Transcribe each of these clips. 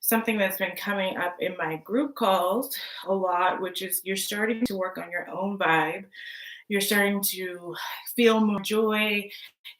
something that's been coming up in my group calls a lot, which is you're starting to work on your own vibe. You're starting to feel more joy.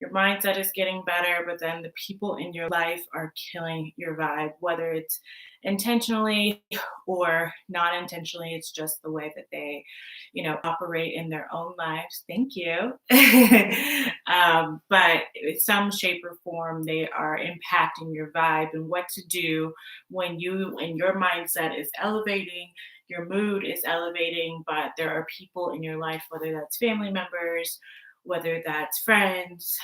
Your mindset is getting better, but then the people in your life are killing your vibe, whether it's intentionally or not intentionally. It's just the way that they, operate in their own lives. Thank you. But in some shape or form, they are impacting your vibe and what to do when you and your mindset is elevating, your mood is elevating, but there are people in your life, whether that's family members, whether that's friends,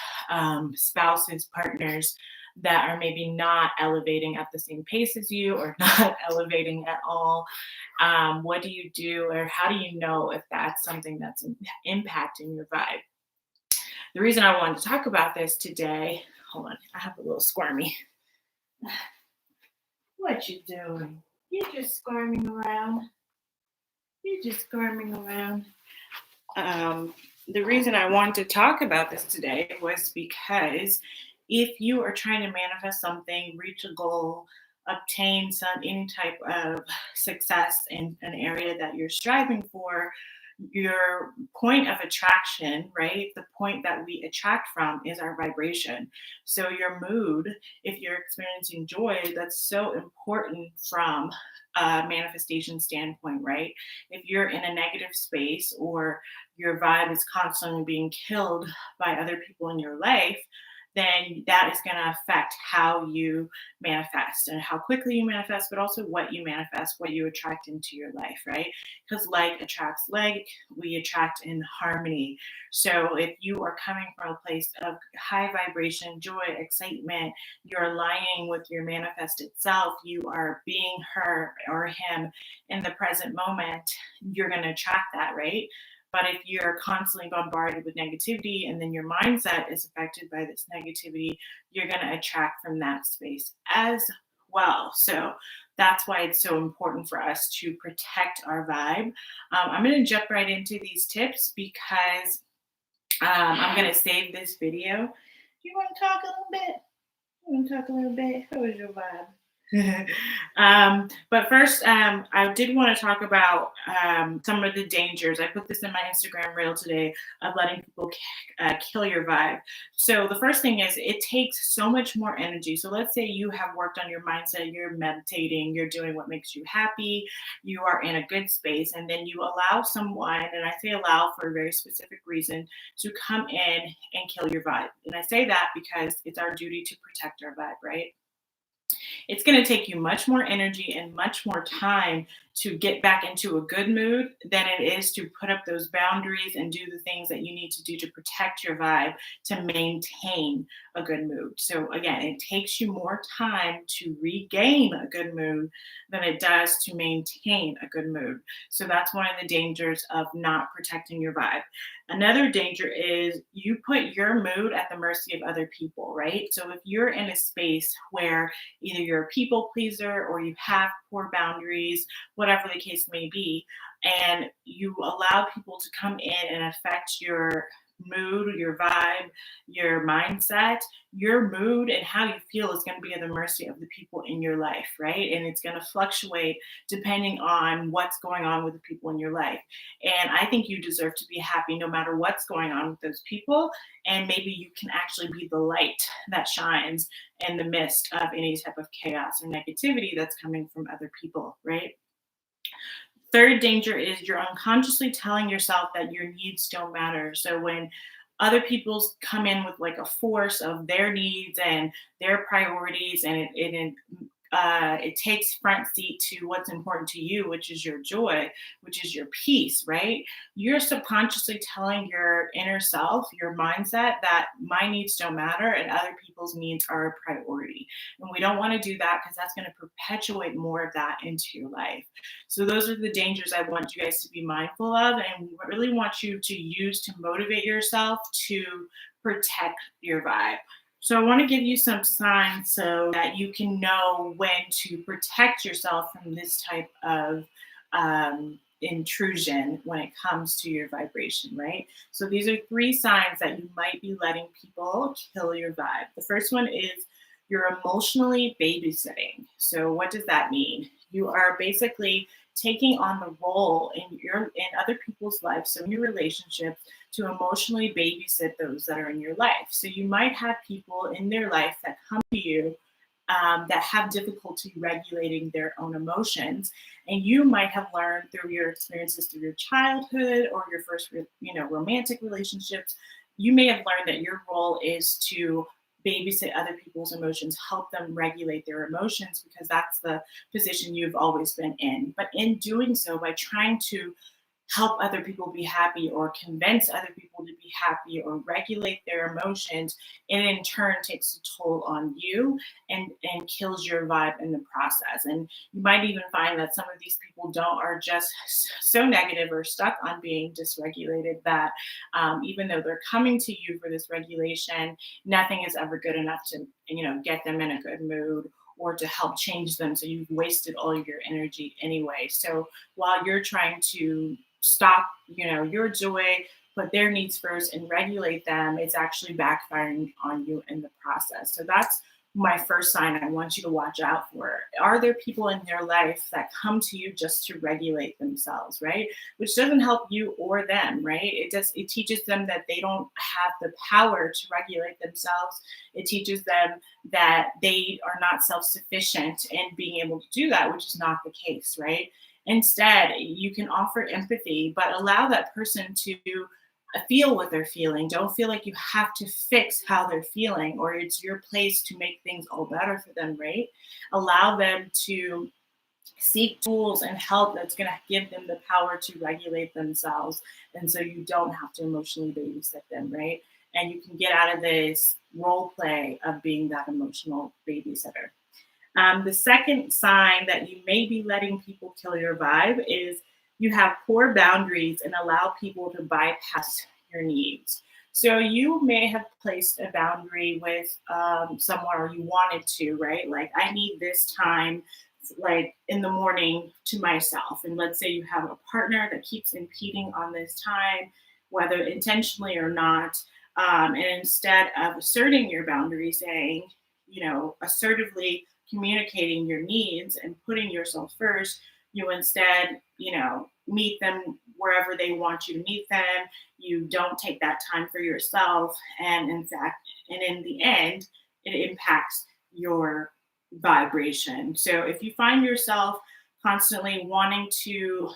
spouses, partners, that are maybe not elevating at the same pace as you or not elevating at all. What do you do, or how do you know if that's something that's impacting your vibe? The reason I wanted to talk about this today, hold on, I have a little squirmy. What you doing? You just squirming around. You just squirming around. The reason I wanted to talk about this today was because if you are trying to manifest something, reach a goal, obtain any type of success in an area that you're striving for, your point of attraction, right? The point that we attract from is our vibration. So your mood, if you're experiencing joy, that's so important from a manifestation standpoint, right? If you're in a negative space or your vibe is constantly being killed by other people in your life, then that is going to affect how you manifest and how quickly you manifest, but also what you manifest, what you attract into your life, right? Because like attracts like, we attract in harmony. So if you are coming from a place of high vibration, joy, excitement, you're aligning with your manifested self, you are being her or him in the present moment, you're going to attract that, right? But if you're constantly bombarded with negativity and then your mindset is affected by this negativity, you're going to attract from that space as well. So that's why it's so important for us to protect our vibe. I'm going to jump right into these tips because I'm going to save this video. Do you want to talk a little bit? You want to talk a little bit? How is your vibe? But first, I did want to talk about some of the dangers. I put this in my Instagram reel today of letting people kill your vibe. So the first thing is it takes so much more energy. So let's say you have worked on your mindset, you're meditating, you're doing what makes you happy, you are in a good space, and then you allow someone, and I say allow for a very specific reason, to come in and kill your vibe. And I say that because it's our duty to protect our vibe, right? It's going to take you much more energy and much more time to get back into a good mood than it is to put up those boundaries and do the things that you need to do to protect your vibe to maintain a good mood. So again, it takes you more time to regain a good mood than it does to maintain a good mood. So that's one of the dangers of not protecting your vibe. Another danger is you put your mood at the mercy of other people, right? So if you're in a space where either you're a people pleaser or you have poor boundaries, whatever the case may be, and you allow people to come in and affect your mood, your vibe, your mindset, your mood and how you feel is going to be at the mercy of the people in your life, right? And it's going to fluctuate depending on what's going on with the people in your life. And I think you deserve to be happy no matter what's going on with those people. And maybe you can actually be the light that shines in the midst of any type of chaos or negativity that's coming from other people, right? Third danger is you're unconsciously telling yourself that your needs don't matter. So when other people come in with like a force of their needs and their priorities, and it takes front seat to what's important to you, which is your joy, which is your peace, right? You're subconsciously telling your inner self, your mindset, that my needs don't matter and other people's needs are a priority. And we don't want to do that because that's going to perpetuate more of that into your life. So those are the dangers I want you guys to be mindful of, and we really want you to use to motivate yourself to protect your vibe. So I want to give you some signs so that you can know when to protect yourself from this type of intrusion when it comes to your vibration, right? So these are 3 signs that you might be letting people kill your vibe. The first one is you're emotionally babysitting. So what does that mean? You are basically taking on the role in other people's lives, so in your relationships, to emotionally babysit those that are in your life. So you might have people in their life that come to you that have difficulty regulating their own emotions, and you might have learned through your experiences through your childhood or your first, romantic relationships. You may have learned that your role is to babysit other people's emotions, help them regulate their emotions because that's the position you've always been in. But in doing so, by trying to help other people be happy or convince other people to be happy or regulate their emotions, and in turn takes a toll on you and kills your vibe in the process. And you might even find that some of these people don't are just so negative or stuck on being dysregulated that even though they're coming to you for this regulation, nothing is ever good enough to get them in a good mood or to help change them. So you've wasted all your energy anyway. So while you're trying to stop, your joy, put their needs first and regulate them, it's actually backfiring on you in the process. So that's my first sign I want you to watch out for. Are there people in their life that come to you just to regulate themselves, right? Which doesn't help you or them, right? It teaches them that they don't have the power to regulate themselves. It teaches them that they are not self-sufficient in being able to do that, which is not the case, right? Instead, you can offer empathy, but allow that person to feel what they're feeling. Don't feel like you have to fix how they're feeling or it's your place to make things all better for them, right? Allow them to seek tools and help that's going to give them the power to regulate themselves. And so you don't have to emotionally babysit them, right? And you can get out of this role play of being that emotional babysitter. The second sign that you may be letting people kill your vibe is you have poor boundaries and allow people to bypass your needs. So you may have placed a boundary with someone or you wanted to, right? Like, I need this time, like in the morning to myself. And let's say you have a partner that keeps impeding on this time, whether intentionally or not. And instead of asserting your boundary, saying, assertively communicating your needs and putting yourself first, you instead, meet them wherever they want you to meet them. You don't take that time for yourself. And in fact, and in the end, it impacts your vibration. So if you find yourself constantly wanting to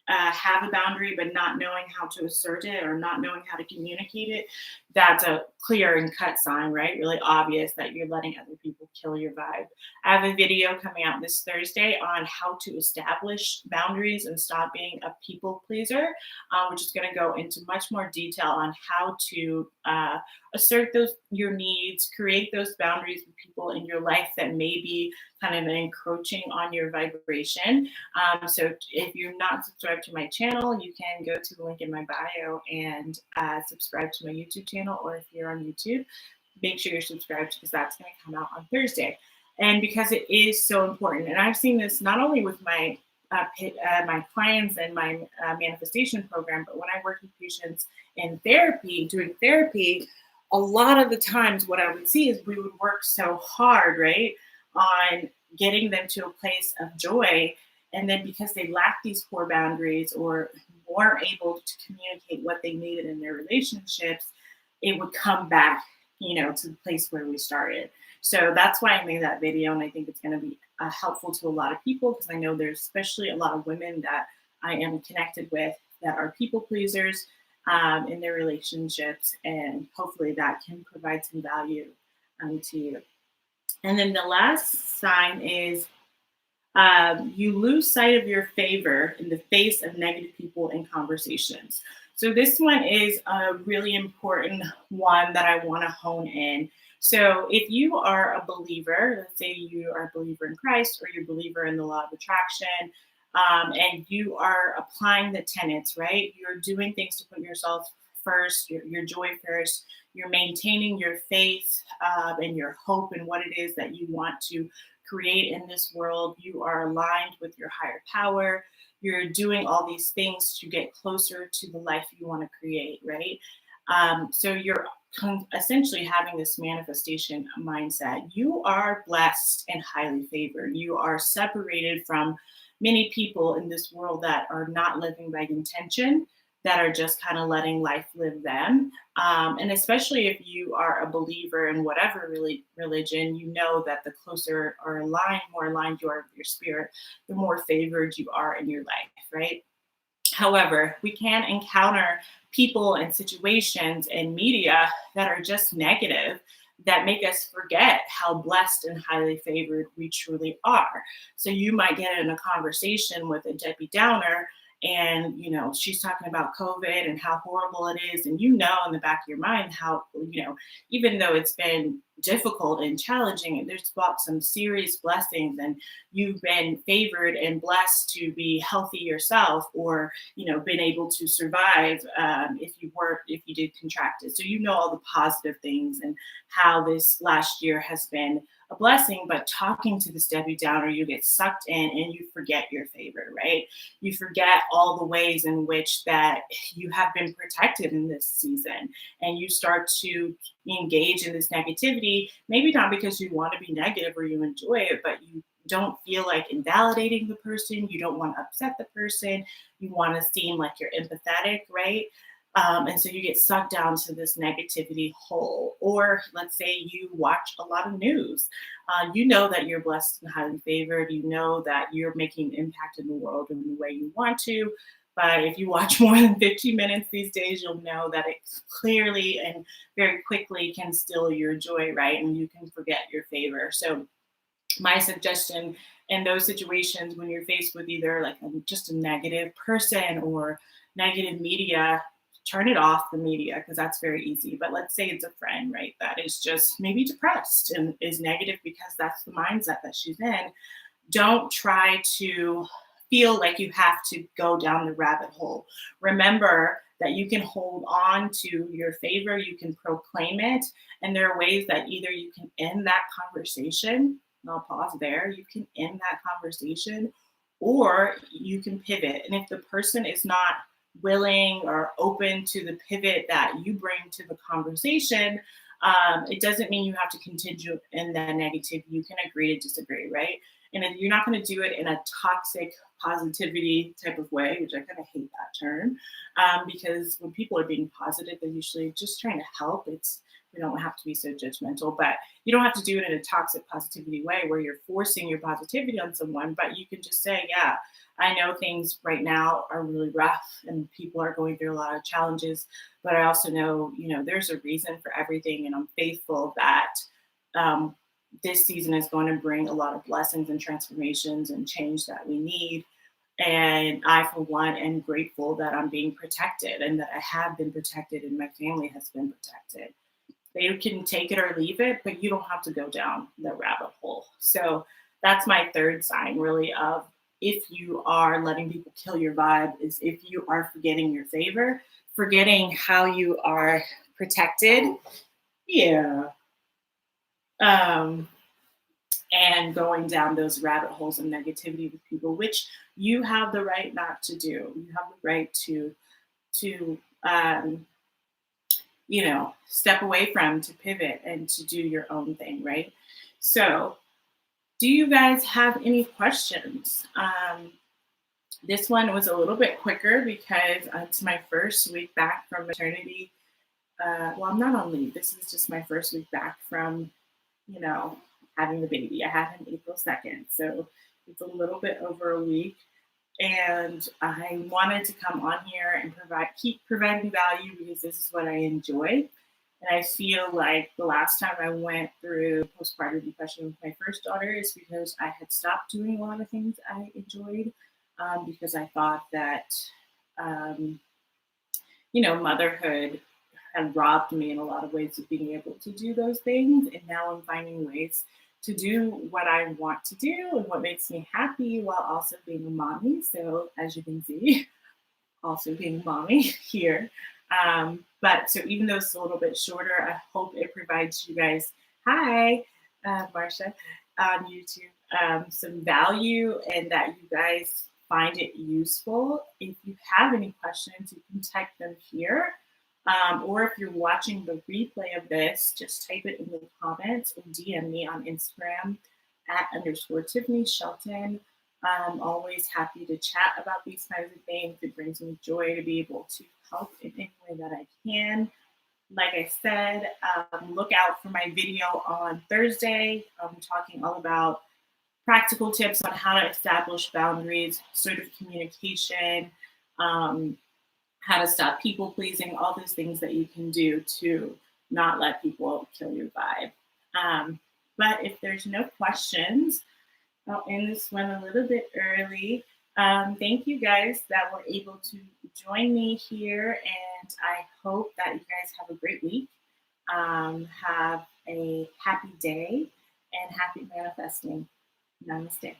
have a boundary but not knowing how to assert it or not knowing how to communicate it, that's a clear and cut sign, right? Really obvious that you're letting other people kill your vibe. I have a video coming out this Thursday on how to establish boundaries and stop being a people pleaser, which is going to go into much more detail on how to assert those your needs, create those boundaries with people in your life that may be kind of encroaching on your vibration. So if you're not subscribed to my channel, you can go to the link in my bio and subscribe to my YouTube channel. Or if you're on YouTube, make sure you're subscribed because that's going to come out on Thursday. And because it is so important, and I've seen this not only with my clients and my manifestation program, but when I work with patients in therapy, doing therapy, a lot of the times what I would see is we would work so hard, right, on getting them to a place of joy. And then because they lack these core boundaries or weren't able to communicate what they needed in their relationships, it would come back, to the place where we started. So that's why I made that video. And I think it's going to be helpful to a lot of people because I know there's especially a lot of women that I am connected with that are people pleasers in their relationships. And hopefully that can provide some value to you. And then the last sign is you lose sight of your favor in the face of negative people and conversations. So this one is a really important one that I want to hone in. So if you are a believer, let's say you are a believer in Christ or you're a believer in the law of attraction, and you are applying the tenets, right? You're doing things to put yourself first, your joy first. You're maintaining your faith and your hope in what it is that you want to create in this world. You are aligned with your higher power. You're doing all these things to get closer to the life you want to create, right? So you're essentially having this manifestation mindset. You are blessed and highly favored. You are separated from many people in this world that are not living by intention, that are just kind of letting life live them. And especially if you are a believer in whatever religion, you know that the closer or aligned, more aligned you are with your spirit, the more favored you are in your life, right? However, we can encounter people and situations and media that are just negative, that make us forget how blessed and highly favored we truly are. So you might get in a conversation with a Debbie Downer, and she's talking about COVID and how horrible it is, and in the back of your mind how, even though it's been difficult and challenging, there's brought some serious blessings, and you've been favored and blessed to be healthy yourself, or been able to survive, if you did contract it. So all the positive things and how this last year has been a blessing. But talking to this Debbie Downer, you get sucked in and you forget your favor, right? You forget all the ways in which that you have been protected in this season, and you start to engage in this negativity, maybe not because you want to be negative or you enjoy it, but you don't feel like invalidating the person. You don't want to upset the person. You want to seem like you're empathetic, right? And so you get sucked down to this negativity hole. Or let's say you watch a lot of news. You know that you're blessed and highly favored. You know that you're making an impact in the world in the way you want to. But if you watch more than 15 minutes these days, you'll know that it clearly and very quickly can steal your joy, right? And you can forget your favor. So my suggestion in those situations, when you're faced with either like just a negative person or negative media, turn it off, the media, because that's very easy. But let's say it's a friend, right, that is just maybe depressed and is negative because that's the mindset that she's in. Don't try to feel like you have to go down the rabbit hole. Remember that you can hold on to your favor, you can proclaim it, and there are ways that either you can end that conversation. I'll pause there. You can end that conversation, or you can pivot. And if the person is not willing or open to the pivot that you bring to the conversation, it doesn't mean you have to continue in that negativity. You can agree to disagree, right? And you're not going to do it in a toxic positivity type of way, which I kind of hate that term, because when people are being positive, they're usually just trying to help. We don't have to be so judgmental, but you don't have to do it in a toxic positivity way where you're forcing your positivity on someone. But you can just say, yeah, I know things right now are really rough and people are going through a lot of challenges, but I also know, there's a reason for everything. And I'm faithful that um, this season is going to bring a lot of blessings and transformations and change that we need. And I, for one, am grateful that I'm being protected and that I have been protected and my family has been protected. They can take it or leave it, but you don't have to go down the rabbit hole. So that's my third sign, really, of if you are letting people kill your vibe, is if you are forgetting your favor, forgetting how you are protected. Yeah. Um, and going down those rabbit holes of negativity with people, which you have the right not to do. You have the right to um, step away from, to pivot and to do your own thing, right? So, do you guys have any questions? This one was a little bit quicker because it's my first week back from maternity. Well, I'm not on leave. This is just my first week back from, having the baby. I had him April 2nd. So it's a little bit over a week. And I wanted to come on here and keep providing value because this is what I enjoy. And I feel like the last time I went through postpartum depression with my first daughter is because I had stopped doing a lot of things I enjoyed, because I thought that, motherhood had robbed me in a lot of ways of being able to do those things. And now I'm finding ways to do what I want to do and what makes me happy while also being a mommy. So as you can see, also being a mommy here. But so even though it's a little bit shorter, I hope it provides you guys, hi, Marsha, on YouTube, some value and that you guys find it useful. If you have any questions, you can type them here. Or if you're watching the replay of this, just type it in the comments or DM me on Instagram at underscore Tiffany Shelton. I'm always happy to chat about these kinds of things. It brings me joy to be able to help in any way that I can. Like I said, look out for my video on Thursday. I'm talking all about practical tips on how to establish boundaries, assertive communication, um, how to stop people pleasing, all those things that you can do to not let people kill your vibe. Um, but if there's no questions, I'll end this one a little bit early. Thank you guys that were able to join me here, and I hope that you guys have a great week. Have a happy day and happy manifesting. Namaste.